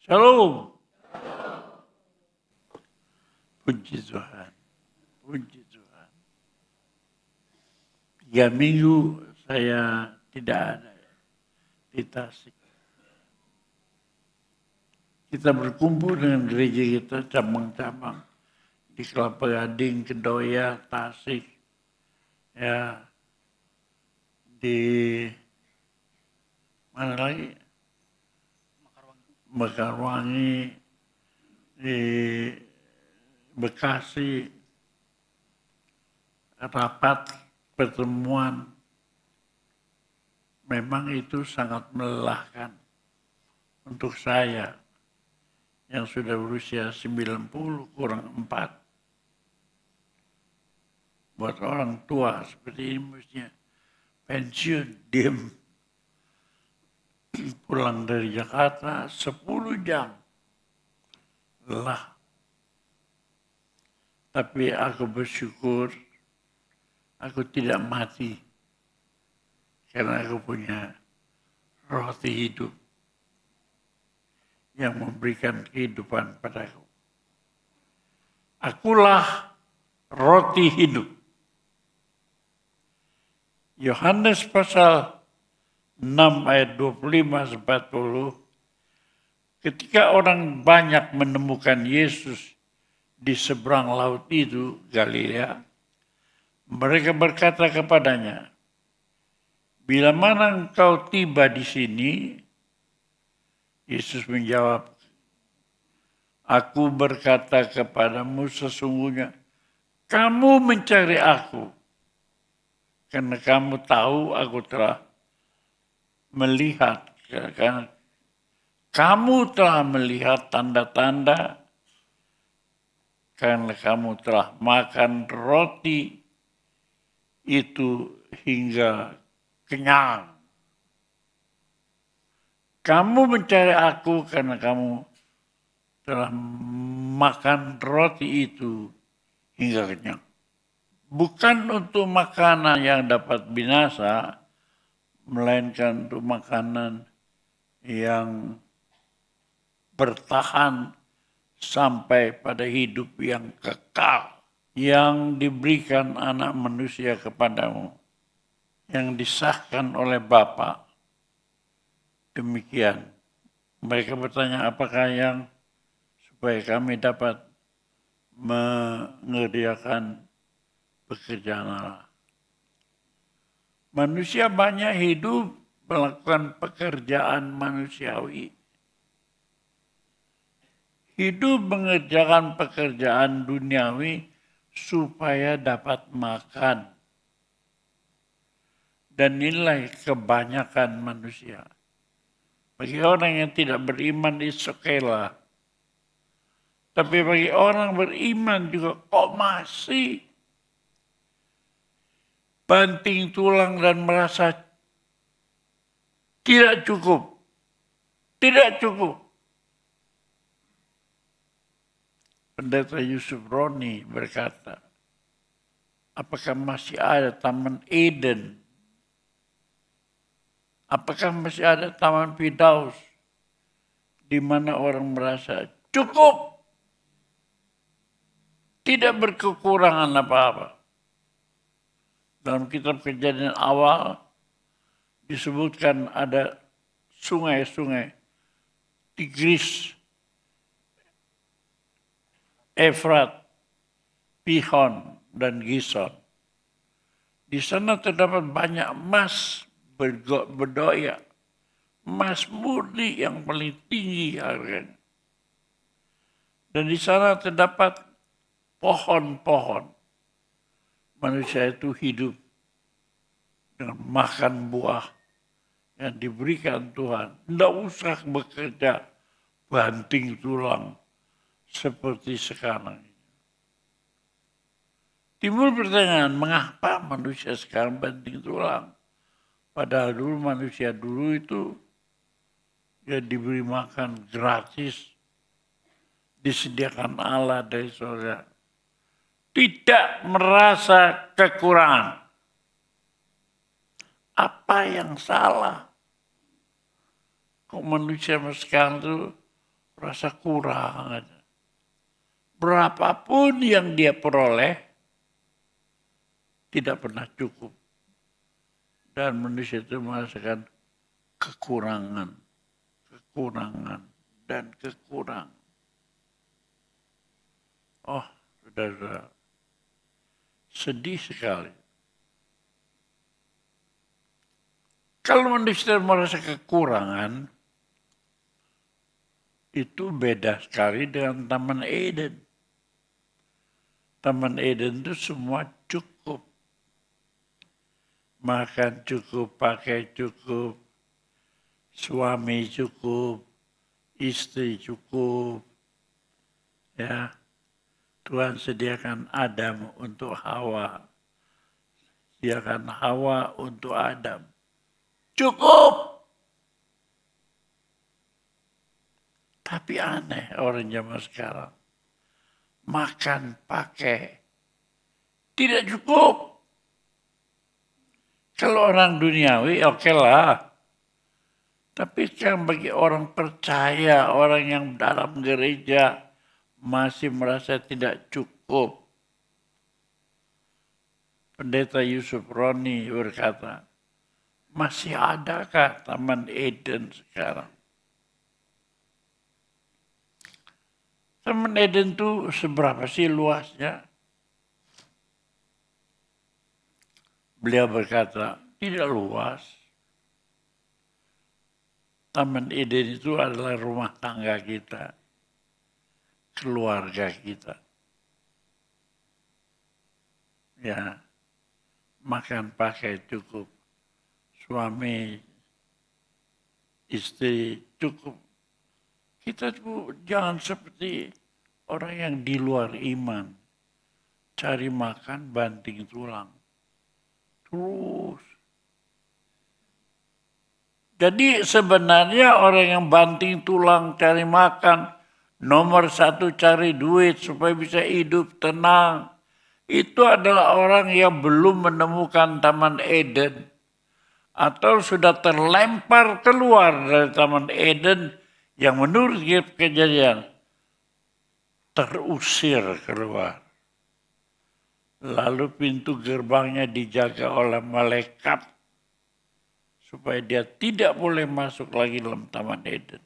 Shalom. Puji Tuhan. Puji Tuhan. 3 minggu saya tidak ada di Tasik. Kita berkumpul dengan gereja kita cabang-cabang di Kelapa Gading, Kedoya, Tasik, ya di mana lagi? Mekarwangi, di Bekasi, rapat pertemuan. Memang itu sangat melelahkan untuk saya yang sudah berusia 90 kurang 4. Buat orang tua seperti ini mestinya pensiun, diem. Pulang dari Jakarta 10 jam. Lelah. Tapi aku bersyukur aku tidak mati. Karena aku punya roti hidup yang memberikan kehidupan padaku. Akulah roti hidup. Yohanes pasal 6 ayat 25-40, ketika orang banyak menemukan Yesus di seberang laut itu, Galilea, mereka berkata kepadanya, "Bila mana engkau tiba di sini?" Yesus menjawab, "Aku berkata kepadamu sesungguhnya, kamu mencari aku, karena kamu tahu aku telah melihat, karena kamu telah melihat tanda-tanda, karena kamu telah makan roti itu hingga kenyang. Kamu mencari aku karena kamu telah makan roti itu hingga kenyang. Bukan untuk makanan yang dapat binasa, melainkan untuk makanan yang bertahan sampai pada hidup yang kekal, yang diberikan anak manusia kepadamu, yang disahkan oleh Bapa. Demikian. Mereka bertanya, apakah yang supaya kami dapat mengerjakan pekerjaan Allah. Manusia banyak hidup melakukan pekerjaan manusiawi. Hidup mengerjakan pekerjaan duniawi supaya dapat makan. Dan inilah kebanyakan manusia. Bagi orang yang tidak beriman, it's okay lah. Tapi bagi orang beriman juga, kok masih banting tulang dan merasa tidak cukup. Tidak cukup. Pendeta Yusuf Roni berkata, apakah masih ada Taman Eden? Apakah masih ada Taman Firdaus di mana orang merasa cukup, tidak berkekurangan apa-apa? Dalam kitab Kejadian awal disebutkan ada sungai-sungai Tigris, Efrat, Pihon, dan Gison. Di sana terdapat banyak emas berdoya, emas murni yang paling tinggi harganya. Dan di sana terdapat pohon-pohon. Manusia itu hidup dengan makan buah yang diberikan Tuhan. Tidak usah bekerja banting tulang seperti sekarang. Timbul pertanyaan, mengapa manusia sekarang banting tulang? Padahal dulu manusia dulu itu ya diberi makan gratis, disediakan Allah dari surga. Tidak merasa kekurangan. Apa yang salah? Kok manusia sekarang itu Merasa kurang. Berapapun yang dia peroleh, tidak pernah cukup. Dan manusia itu merasakan kekurangan, dan kekurangan. Oh, saudara, sedih sekali. Kalau manusia merasa kekurangan, itu beda sekali dengan Taman Eden. Taman Eden itu semua cukup. Makan cukup, pakai cukup, suami cukup, istri cukup. Ya, Tuhan sediakan Adam untuk Hawa. Sediakan Hawa untuk Adam. Cukup. Tapi aneh orang zaman sekarang. Makan, pakai. Tidak cukup. Kalau orang duniawi, oke lah. Tapi kan bagi orang percaya, orang yang dalam gereja masih merasa tidak cukup. Pendeta Yusuf Roni berkata, masih adakah Taman Eden sekarang? Taman Eden itu seberapa sih luasnya? Beliau berkata, tidak luas. Taman Eden itu adalah rumah tangga kita, keluarga kita. Ya, makan pakai cukup, suami, istri cukup. Kita tuh jangan seperti orang yang di luar iman. Cari makan banting tulang. Terus. Jadi sebenarnya orang yang banting tulang cari makan, nomor satu cari duit supaya bisa hidup tenang. Itu adalah orang yang belum menemukan Taman Eden. Atau sudah terlempar keluar dari Taman Eden yang menurut Kejadian terusir keluar. Lalu pintu gerbangnya dijaga oleh malaikat supaya dia tidak boleh masuk lagi dalam Taman Eden.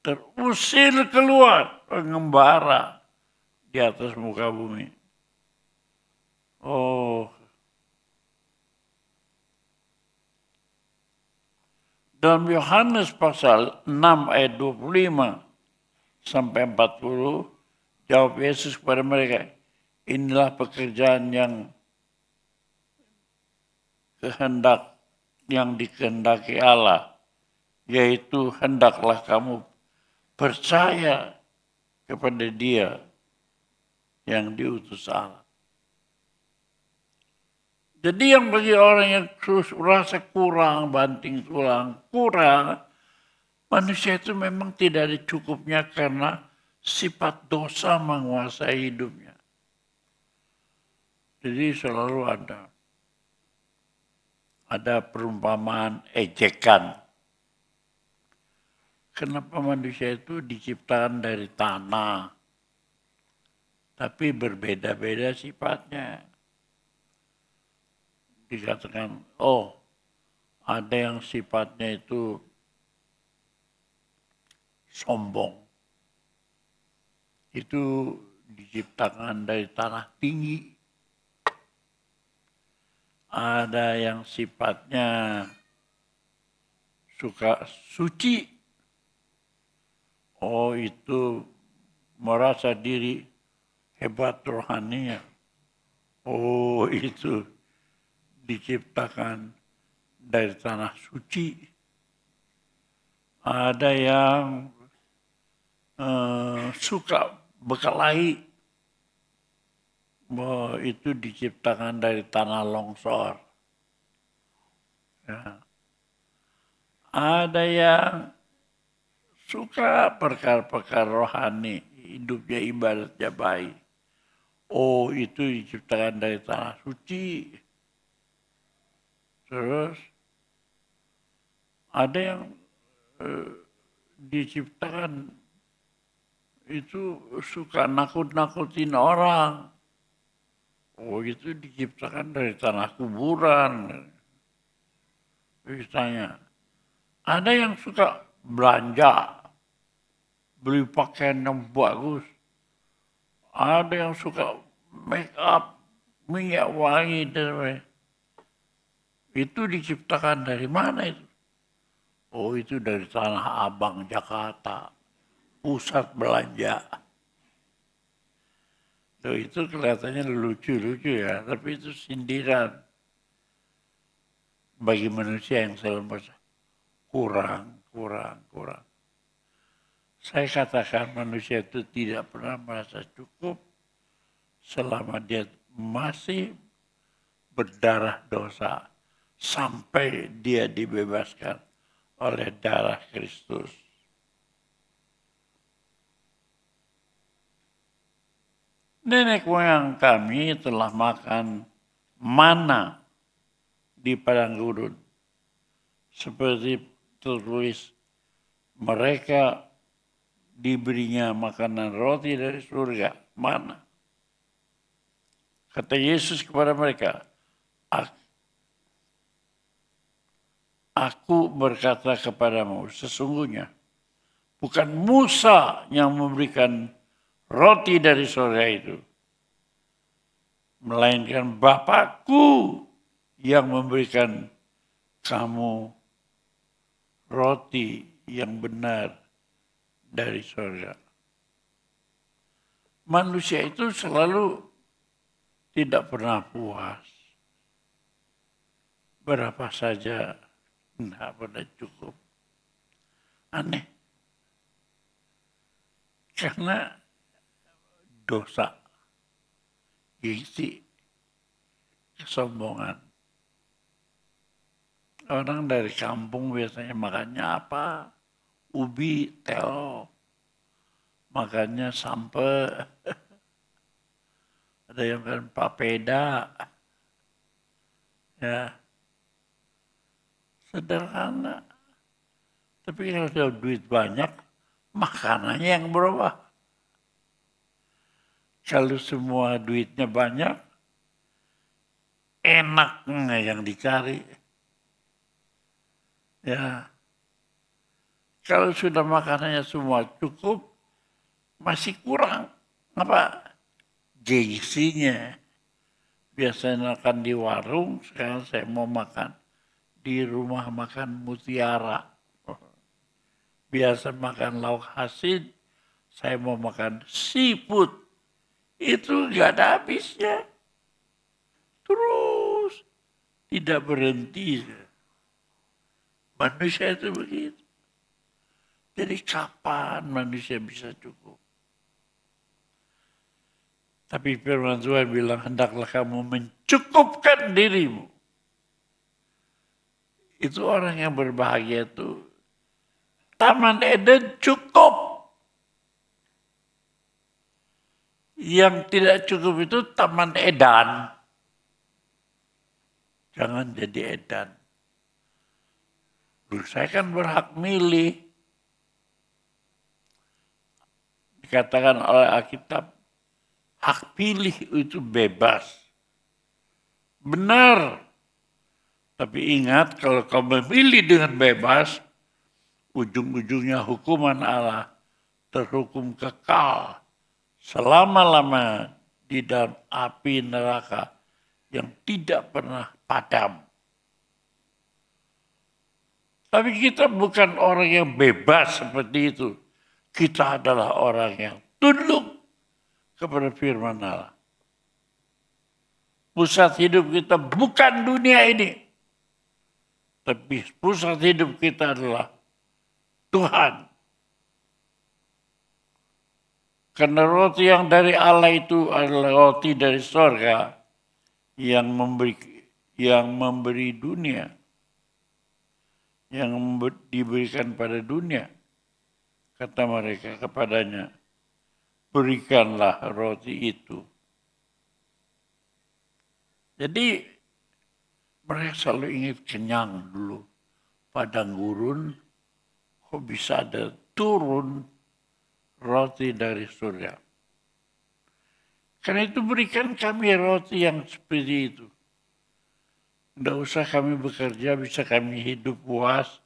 Terusir keluar pengembara di atas muka bumi. Oh, dalam Yohanes pasal 6 ayat 25 sampai 40, jawab Yesus kepada mereka, inilah pekerjaan yang dikehendaki Allah, yaitu hendaklah kamu percaya kepada Dia yang diutus Allah. Jadi yang bagi orang yang terus merasa kurang, banting tulang, kurang, manusia itu memang tidak ada cukupnya karena sifat dosa menguasai hidupnya. Jadi selalu ada perumpamaan ejekan. Kenapa manusia itu diciptakan dari tanah, tapi berbeda-beda sifatnya. Dikatakan, oh ada yang sifatnya itu sombong. Itu diciptakan dari tanah tinggi. Ada yang sifatnya suka suci. Oh itu merasa diri hebat rohaninya. Oh itu diciptakan dari tanah suci. Ada yang suka berkelahi. Itu diciptakan dari tanah longsor. Ya. Ada yang suka perkara-perkara rohani, hidupnya ibadatnya baik. Oh itu diciptakan dari tanah suci. Terus ada yang diciptakan itu suka nakut-nakutin orang. Oh, itu diciptakan dari tanah kuburan. Misalnya, ada yang suka belanja, beli pakaian yang bagus. Ada yang suka make up, minyak wangi, dan lain-lain. Itu diciptakan dari mana itu? Oh, itu dari Tanah Abang, Jakarta. Pusat belanja. Tuh, itu kelihatannya lucu-lucu ya, tapi itu sindiran bagi manusia yang selalu merasa kurang. Saya katakan manusia itu tidak pernah merasa cukup selama dia masih berdarah dosa sampai dia dibebaskan oleh darah Kristus. Nenek moyang kami telah makan mana di padang gurun. Seperti tertulis, mereka diberinya makanan roti dari surga. Mana? Kata Yesus kepada mereka, aku berkata kepadamu, sesungguhnya bukan Musa yang memberikan roti dari surga itu, melainkan Bapakku yang memberikan kamu roti yang benar dari surga. Manusia itu selalu tidak pernah puas. Berapa saja tidak pernah cukup. Aneh. Karena dosa, gengsi, kesombongan. Orang dari kampung biasanya makannya apa? Ubi, telo. Makannya sampe. Ada yang makan papeda. Ya. Sederhana. Tapi kalau sudah duit banyak, makanannya yang berubah. Kalau semua duitnya banyak, enaknya yang dicari. Ya. Kalau sudah makanannya semua cukup, masih kurang. Apa? Gengsinya. Biasanya makan di warung, sekarang saya mau makan di rumah makan Mutiara. Biasa makan lauk asin, saya mau makan seafood. Itu nggak ada habisnya. Terus tidak berhenti. Manusia itu begitu. Jadi kapan manusia bisa cukup? Tapi firman Tuhan bilang, hendaklah kamu mencukupkan dirimu. Itu orang yang berbahagia itu. Taman Eden cukup. Yang tidak cukup itu Taman Edan. Jangan jadi edan. Saya kan berhak milih. Dikatakan oleh Alkitab, hak pilih itu bebas. Benar. Tapi ingat, kalau kau memilih dengan bebas, ujung-ujungnya hukuman Allah, terhukum kekal selama-lama di dalam api neraka yang tidak pernah padam. Tapi kita bukan orang yang bebas seperti itu. Kita adalah orang yang tunduk kepada firman Allah. Pusat hidup kita bukan dunia ini. Tapi pusat hidup kita adalah Tuhan. Karena roti yang dari Allah itu adalah roti dari surga yang memberi dunia, yang diberikan pada dunia. Kata mereka kepadanya, berikanlah roti itu. Jadi mereka selalu ingin kenyang dulu. Padang gurun, kok bisa ada turun roti dari surga. Karena itu berikan kami roti yang seperti itu. Tidak usah kami bekerja, bisa kami hidup puas,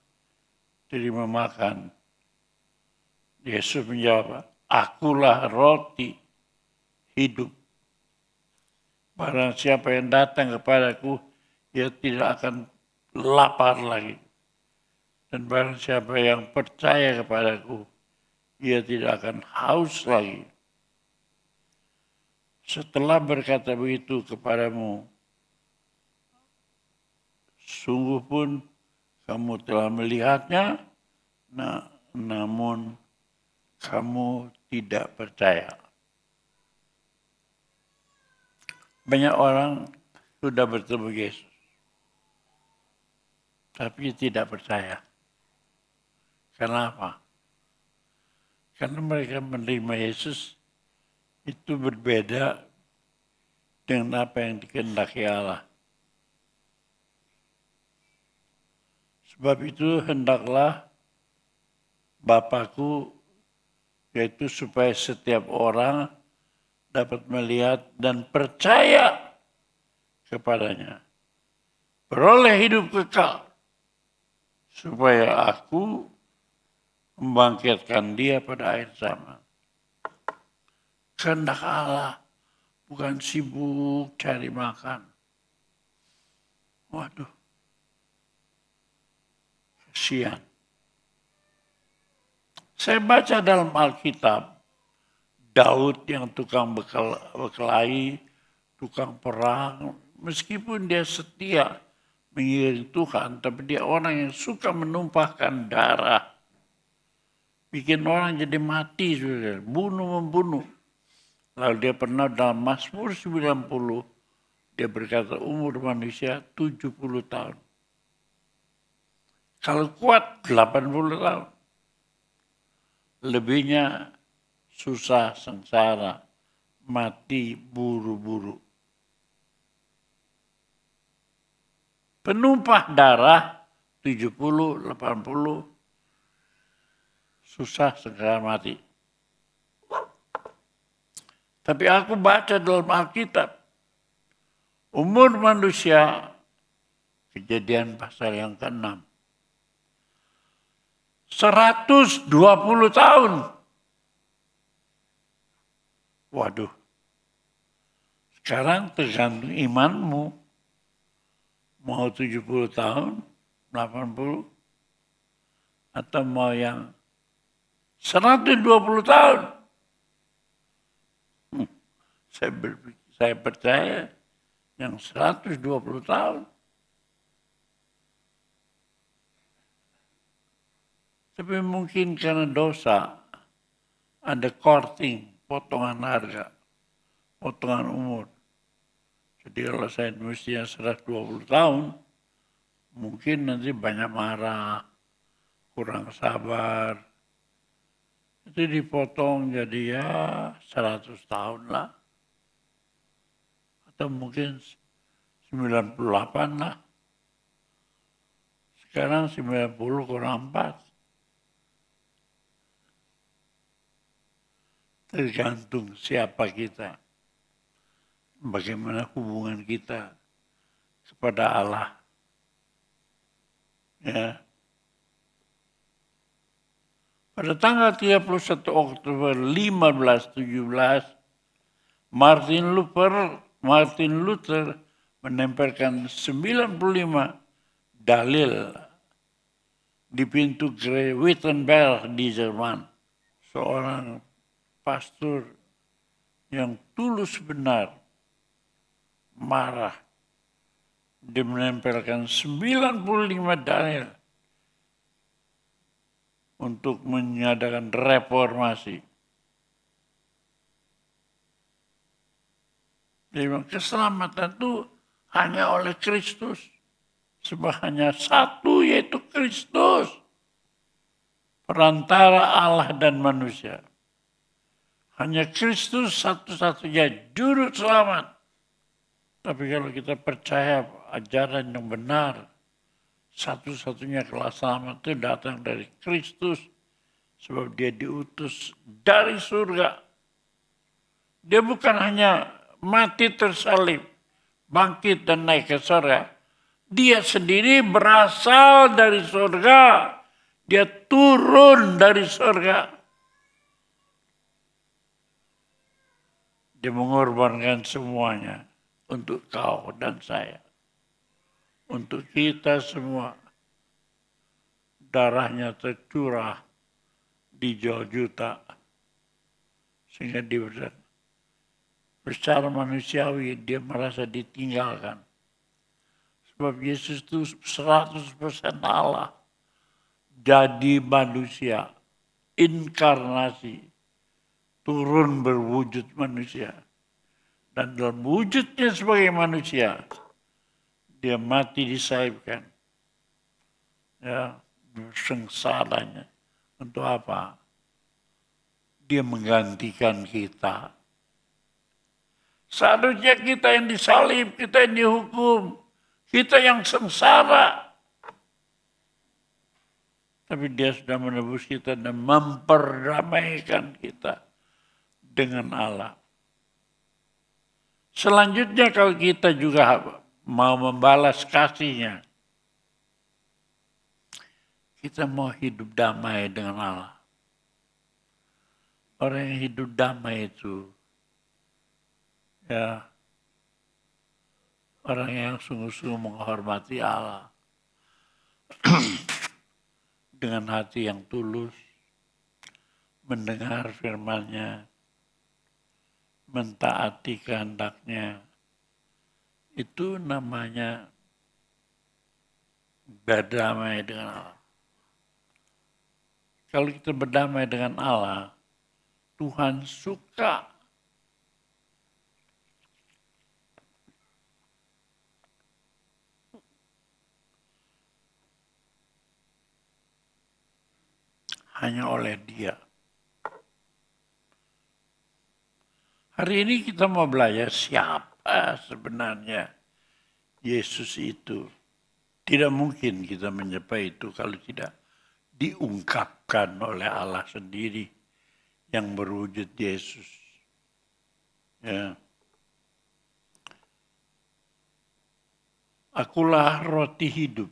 terima makan. Yesus menjawab, akulah roti hidup. Barang siapa yang datang kepadaku, ia tidak akan lapar lagi. Dan barang siapa yang percaya kepadaku, ia tidak akan haus lagi. Setelah berkata begitu kepadamu, sungguh pun kamu telah melihatnya, namun kamu tidak percaya. Banyak orang sudah bertemu Yesus, tapi tidak percaya. Kenapa? Karena mereka menerima Yesus itu berbeda dengan apa yang dikehendaki Allah. Sebab itu hendaklah Bapakku, yaitu supaya setiap orang dapat melihat dan percaya kepadanya. Beroleh hidup kekal. Supaya aku membangkitkan dia pada akhir zaman. Kehendak Allah bukan sibuk cari makan. Waduh. Kasihan. Saya baca dalam Alkitab, Daud yang tukang berkelahi, tukang perang, meskipun dia setia mengiring Tuhan, tapi dia orang yang suka menumpahkan darah. Bikin orang jadi mati, saudara. Bunuh-membunuh. Lalu dia pernah dalam Mazmur 90, dia berkata umur manusia 70 tahun. Kalau kuat 80 tahun. Lebihnya susah, sengsara, mati buru-buru. Penumpah darah 70, 80, susah segera mati. Tapi aku baca dalam Alkitab, umur manusia, Kejadian pasal yang ke-6, 120 tahun. Waduh, sekarang tergantung imanmu, mau 70 tahun, 80, atau mau yang 120 tahun. Saya percaya yang 120 tahun. Tapi mungkin karena dosa, ada courting, potongan harga, potongan umur. Jadi kalau saya mestinya 120 tahun, mungkin nanti banyak marah, kurang sabar. Itu dipotong jadi ya 100 tahun lah. Atau mungkin 98 lah. Sekarang 90 kurang 4. Tergantung siapa kita. Bagaimana hubungan kita kepada Allah. Ya. Pada tanggal 31 Oktober 1517, Martin Luther menempelkan 95 dalil di pintu gereja Wittenberg di Jerman. Seorang pastor yang tulus benar marah. Dia menempelkan 95 dalil untuk menyadakan reformasi. Jadi keselamatan itu hanya oleh Kristus. Sebab hanya satu, yaitu Kristus. Perantara Allah dan manusia. Hanya Kristus satu-satunya juru selamat. Tapi kalau kita percaya ajaran yang benar, satu-satunya kelas selamat itu datang dari Kristus Sebab dia diutus dari surga. Dia bukan hanya mati tersalib, bangkit dan naik ke surga. Dia sendiri berasal dari surga. Dia turun dari surga. Dia mengorbankan semuanya untuk kau dan saya. Untuk kita semua. Darahnya tercurah di juta. Sehingga dia secara manusiawi dia merasa ditinggalkan. Sebab Yesus itu 100% Allah. Jadi manusia. Inkarnasi. Turun berwujud manusia. Dan dalam wujudnya sebagai manusia. Dia mati disalibkan. Ya, sengsalanya. Untuk apa? Dia menggantikan kita. Seharusnya kita yang disalib, kita yang dihukum, kita yang sengsara. Tapi dia sudah menebus kita dan memperdamaikan kita dengan Allah. Selanjutnya kalau kita juga mau membalas kasihnya, kita mau hidup damai dengan Allah. Orang yang hidup damai itu, ya, orang yang sungguh-sungguh menghormati Allah. Dengan hati yang tulus, mendengar firman-Nya, mentaati kehendak-Nya, itu namanya berdamai dengan Allah. Kalau kita berdamai dengan Allah, Tuhan suka hanya oleh Dia. Hari ini kita mau belajar siapa sebenarnya Yesus itu. Tidak mungkin kita mencapai itu kalau tidak diungkapkan oleh Allah sendiri yang berwujud Yesus. Ya. Akulah roti hidup.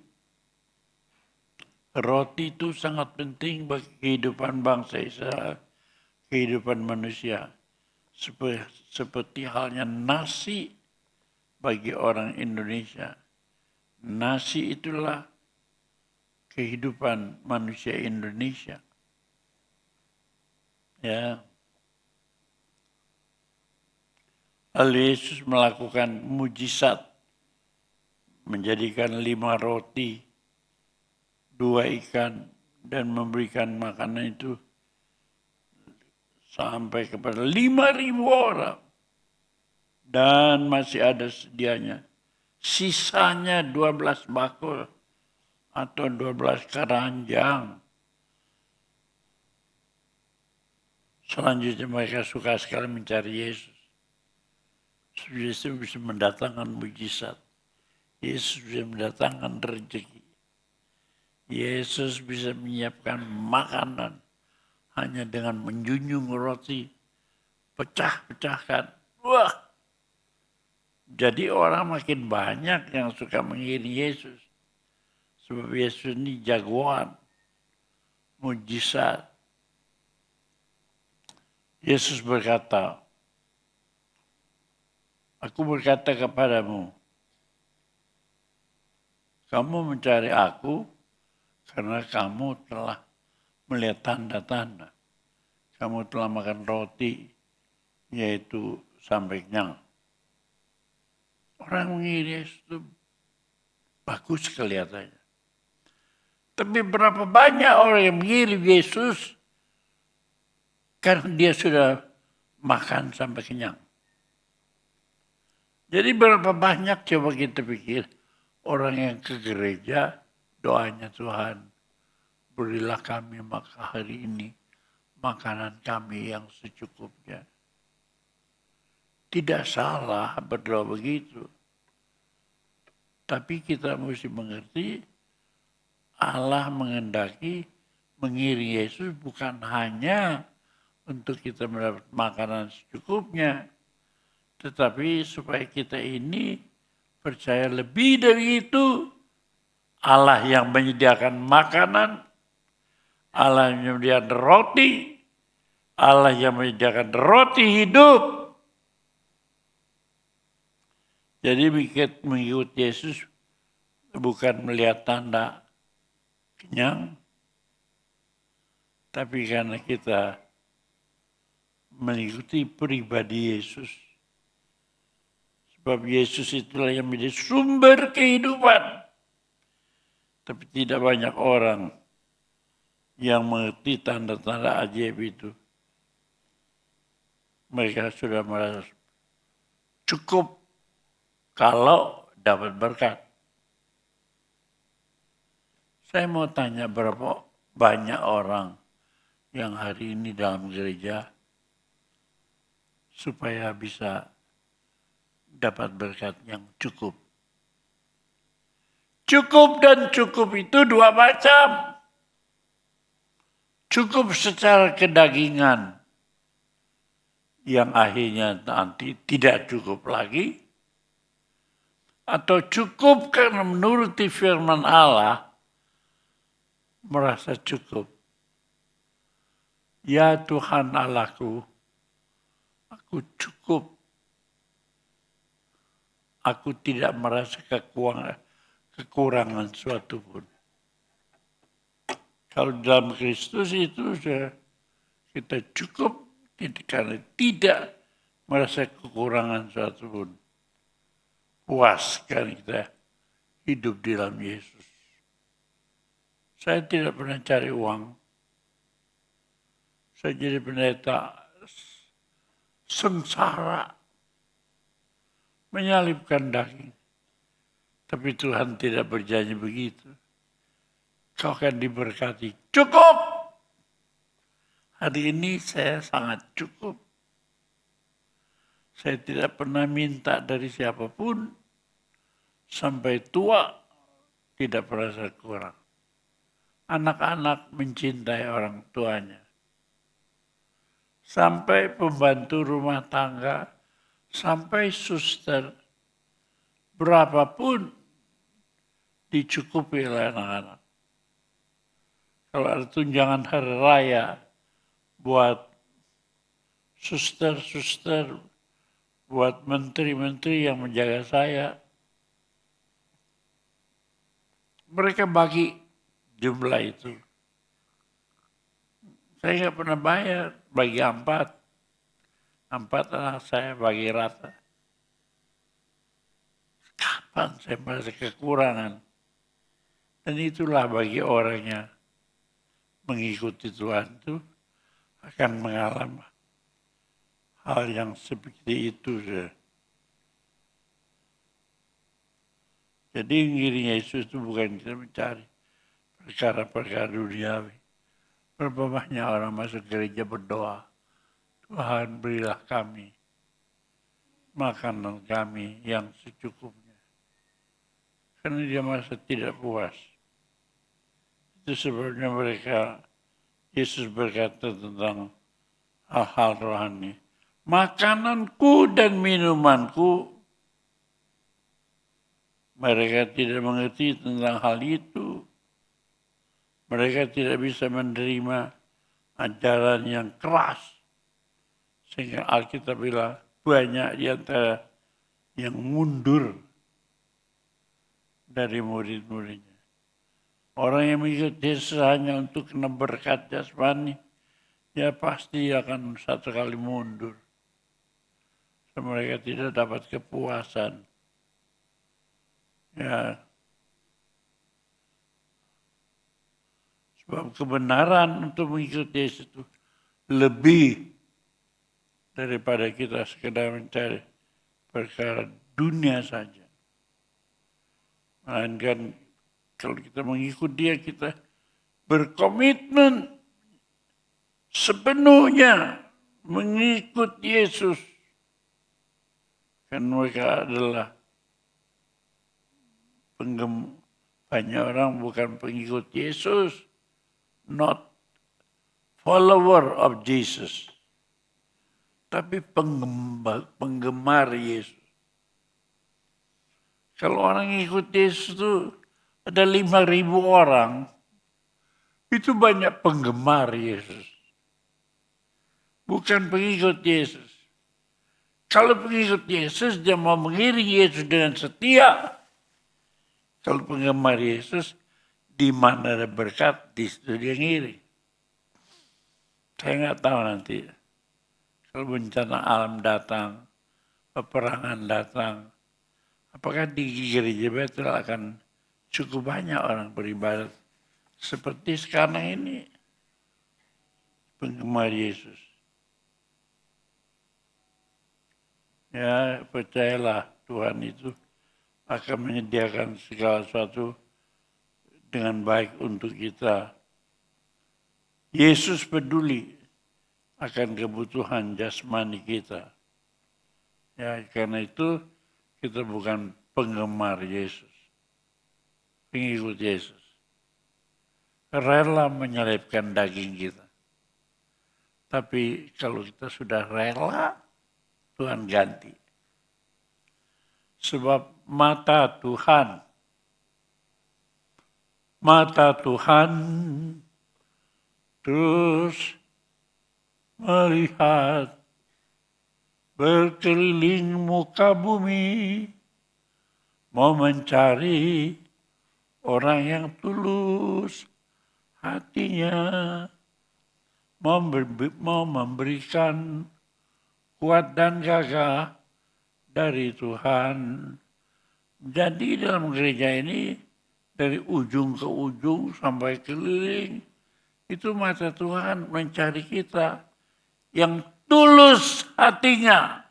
Roti itu sangat penting bagi kehidupan bangsa Israel, kehidupan manusia. Seperti halnya nasi bagi orang Indonesia. Nasi itulah kehidupan manusia Indonesia. Ya. Lalu Yesus melakukan mujizat, menjadikan 5 roti, 2 ikan, dan memberikan makanan itu sampai kepada 5.000 orang. Dan masih ada sedianya. Sisanya 12 bakul atau 12 keranjang. Selanjutnya mereka suka sekali mencari Yesus. Yesus bisa mendatangkan mujizat. Yesus bisa mendatangkan rezeki. Yesus bisa menyiapkan makanan hanya dengan menjunjung roti, pecah-pecahkan. Wah! Jadi orang makin banyak yang suka mengiringi Yesus. Sebab Yesus ini jagoan, mujizat. Yesus berkata, aku berkata kepadamu, kamu mencari aku karena kamu telah melihat tanda-tanda. Kamu telah makan roti, yaitu sampai kenyang. Orang mengiringi Yesus itu bagus kelihatannya. Tapi berapa banyak orang yang mengiringi Yesus karena dia sudah makan sampai kenyang. Jadi berapa banyak coba kita pikir orang yang ke gereja doanya Tuhan, berilah kami maka hari ini makanan kami yang secukupnya. Tidak salah berdoa begitu. Tapi kita mesti mengerti Allah menghendaki mengiringi Yesus bukan hanya untuk kita mendapat makanan secukupnya, tetapi supaya kita ini percaya lebih dari itu. Allah yang menyediakan makanan, Allah yang menyediakan roti, Allah yang menyediakan roti hidup. Jadi mengikut Yesus bukan melihat tanda kenyang, tapi karena kita mengikuti pribadi Yesus. Sebab Yesus itulah yang menjadi sumber kehidupan. Tapi tidak banyak orang yang mengerti tanda-tanda ajaib itu. Mereka sudah merasa cukup kalau dapat berkat. Saya mau tanya berapa banyak orang yang hari ini dalam gereja supaya bisa dapat berkat yang cukup. Cukup dan cukup itu dua macam. Cukup secara kedagingan yang akhirnya nanti tidak cukup lagi. Atau cukup karena menuruti firman Allah merasa cukup. Ya Tuhan Allahku, aku cukup. Aku tidak merasa kekurangan suatu pun. Kalau dalam Kristus itu kita cukup karena tidak merasa kekurangan suatu pun. Puas kan kita hidup di dalam Yesus. Saya tidak pernah cari uang. Saya jadi pendeta sengsara, menyalibkan daging. Tapi Tuhan tidak berjanji begitu. Kau akan diberkati. Cukup! Hari ini saya sangat cukup. Saya tidak pernah minta dari siapapun. Sampai tua tidak merasa kurang. Anak-anak mencintai orang tuanya. Sampai pembantu rumah tangga, sampai suster, berapapun dicukupi oleh anak-anak. Kalau ada tunjangan hari raya buat suster-suster, buat menteri-menteri yang menjaga saya, mereka bagi jumlah itu. Saya nggak pernah bayar, bagi 4. 4 anak saya bagi rata. Kapan saya merasa kekurangan? Dan itulah bagi orangnya mengikuti Tuhan itu akan mengalami hal yang seperti itu. Jadi ngiring Yesus itu bukan kita mencari perkara-perkara duniawi. Berapa banyak orang masuk gereja berdoa, Tuhan berilah kami makanan kami yang secukupnya. Karena dia merasa tidak puas. Itu sebabnya Yesus berkata tentang hal-hal rohani. Makananku dan minumanku, mereka tidak mengerti tentang hal itu. Mereka tidak bisa menerima ajaran yang keras. Sehingga Alkitab bilang banyak di antara yang mundur dari murid-muridnya. Orang yang mengikut Yesus hanya untuk kena berkat jasmani, ya pasti akan satu kali mundur. Mereka tidak dapat kepuasan. Ya, sebab kebenaran untuk mengikut Yesus itu lebih daripada kita sekedar mencari perkara dunia saja. Melainkan kalau kita mengikut dia, kita berkomitmen sepenuhnya mengikut Yesus. Kan mereka adalah banyak orang bukan pengikut Yesus, not follower of Jesus, tapi penggemar Yesus. Kalau orang ikut Yesus itu ada 5.000 orang, itu banyak penggemar Yesus. Bukan pengikut Yesus. Kalau pengikut Yesus, dia mau mengiring Yesus dengan setia. Kalau penggemar Yesus, di mana ada berkat, di situ dia ngiring. Saya nggak tahu nanti. Kalau bencana alam datang, peperangan datang, apakah di gereja Betel akan cukup banyak orang beribadat seperti sekarang ini penggemar Yesus? Ya, percayalah Tuhan itu akan menyediakan segala sesuatu dengan baik untuk kita. Yesus peduli akan kebutuhan jasmani kita. Ya, karena itu kita bukan penggemar Yesus, pengikut Yesus. Rela menyelipkan daging kita. Tapi kalau kita sudah rela, Tuhan ganti. Sebab mata Tuhan terus melihat berkeliling muka bumi, mau mencari orang yang tulus hatinya, mau memberikan kuat dan gagah dari Tuhan. Jadi dalam gereja ini, dari ujung ke ujung sampai keliling, itu mata Tuhan mencari kita yang tulus hatinya,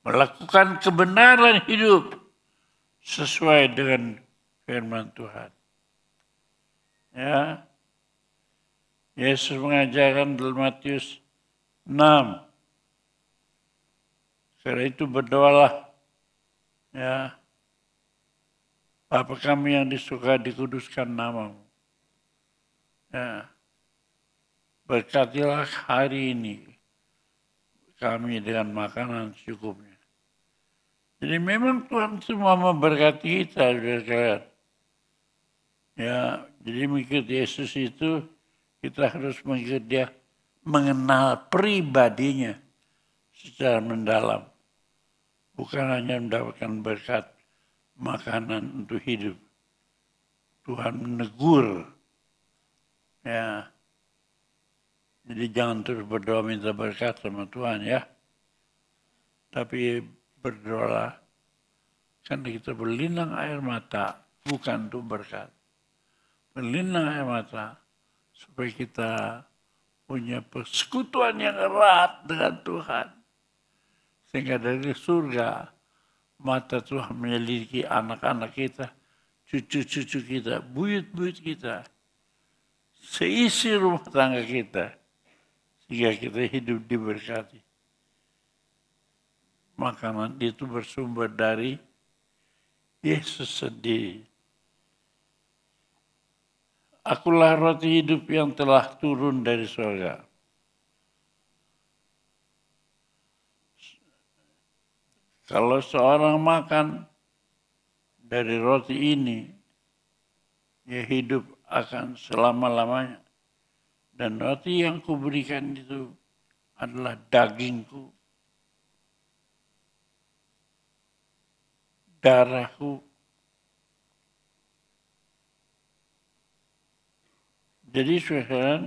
melakukan kebenaran hidup sesuai dengan firman Tuhan. Ya, Yesus mengajarkan dalam Matius 6. Karena itu berdoalah, ya, Bapa kami yang di surga, dikuduskan namamu. Ya, berkatilah hari ini kami dengan makanan secukupnya. Jadi memang Tuhan semua memberkati kita, saudara. Ya, jadi mengikut Yesus itu kita harus mengikut dia, mengenal pribadinya secara mendalam. Bukan hanya mendapatkan berkat makanan untuk hidup. Tuhan menegur. Ya. Jadi jangan terus berdoa minta berkat sama Tuhan ya. Tapi berdoa karena kita berlinang air mata bukan untuk berkat. Berlinang air mata supaya kita punya persekutuan yang erat dengan Tuhan. Sehingga dari surga, mata Tuhan menyelidiki anak-anak kita, cucu-cucu kita, buyut-buyut kita, seisi rumah tangga kita, sehingga kita hidup diberkati. Makanan itu bersumber dari Yesus sendiri. Akulah roti hidup yang telah turun dari surga. Kalau seorang makan dari roti ini, dia hidup akan selama-lamanya. Dan roti yang kuberikan itu adalah dagingku, darahku. Jadi saudara,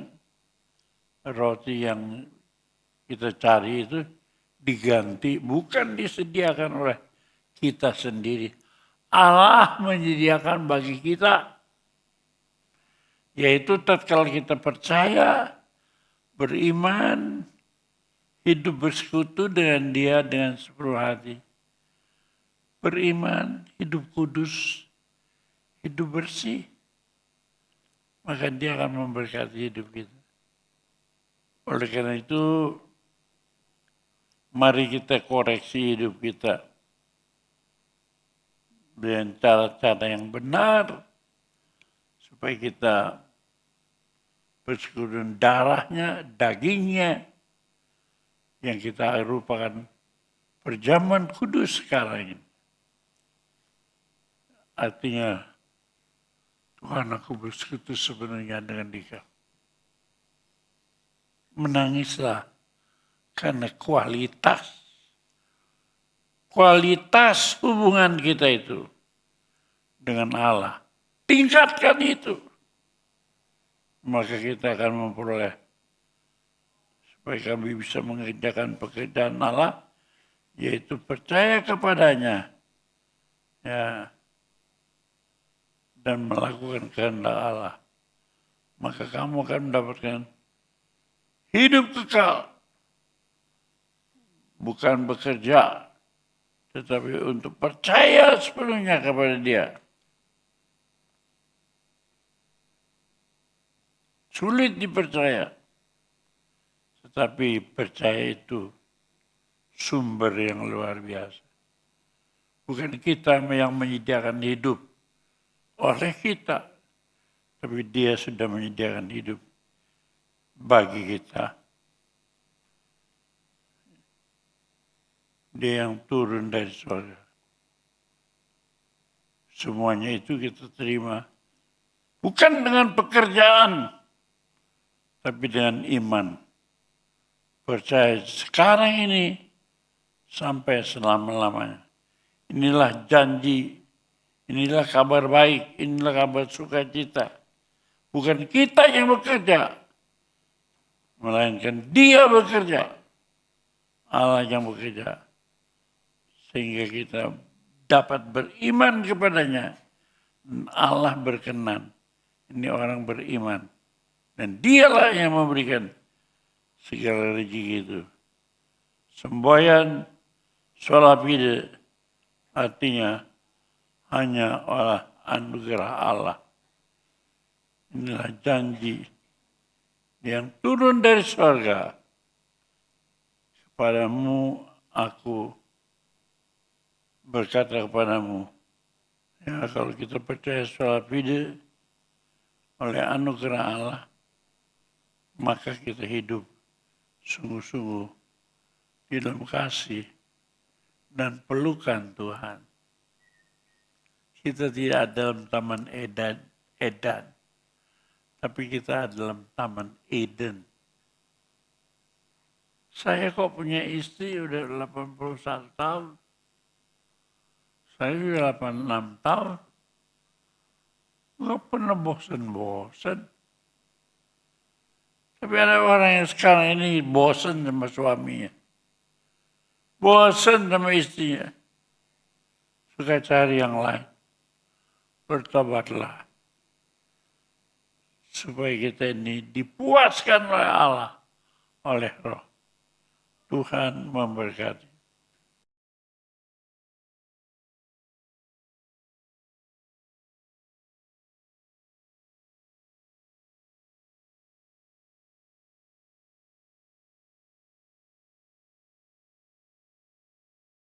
roti yang kita cari itu diganti, bukan disediakan oleh kita sendiri. Allah menyediakan bagi kita, yaitu tatkala kita percaya, beriman, hidup bersekutu dengan dia dengan sepenuh hati. Beriman, hidup kudus, hidup bersih, maka dia akan memberkati hidup kita. Oleh karena itu, mari kita koreksi hidup kita dengan cara-cara yang benar supaya kita persekutuan darahnya, dagingnya, yang kita rupakan perjamuan kudus sekarang ini. Artinya, Tuhan, aku bersekutu sebenarnya dengan Dia. Menangislah karena kualitas hubungan kita itu dengan Allah. Tingkatkan itu. Maka kita akan memperoleh supaya kami bisa mengerjakan pekerjaan Allah, yaitu percaya kepadanya, ya, dan melakukan kehendak Allah. Maka kamu akan mendapatkan hidup kekal. Bukan bekerja, tetapi untuk percaya sepenuhnya kepada Dia. Sulit dipercaya. Tetapi percaya itu sumber yang luar biasa. Bukan kita yang menyediakan hidup oleh kita, tapi Dia sudah menyediakan hidup bagi kita. Dia yang turun dari surga. Semuanya itu kita terima. Bukan dengan pekerjaan, tapi dengan iman. Percaya sekarang ini sampai selama-lamanya. Inilah janji, inilah kabar baik, inilah kabar sukacita. Bukan kita yang bekerja, melainkan Dia bekerja. Allah yang bekerja. Sehingga kita dapat beriman kepadanya. Dan Allah berkenan. Ini orang beriman. Dan Dialah yang memberikan segala rezeki itu. Semboyan solapide artinya hanya oleh anugerah Allah. Inilah janji yang turun dari surga. Kepadamu aku berkata kepadamu, ya, kalau kita percaya solapide oleh anugerah Allah, maka kita hidup sungguh-sungguh di dalam kasih dan pelukan Tuhan. Kita tidak dalam taman Edan, tapi kita dalam taman Eden. Saya kok punya istri udah 81 tahun. Saya udah 86 tahun. Nggak pernah bosan-bosan. Tapi ada orang yang sekarang ini bosan sama suaminya. Bosan sama istrinya. Suka cari yang lain. Bertobatlah. Supaya kita ini dipuaskan oleh Allah. Oleh Roh. Tuhan memberkati.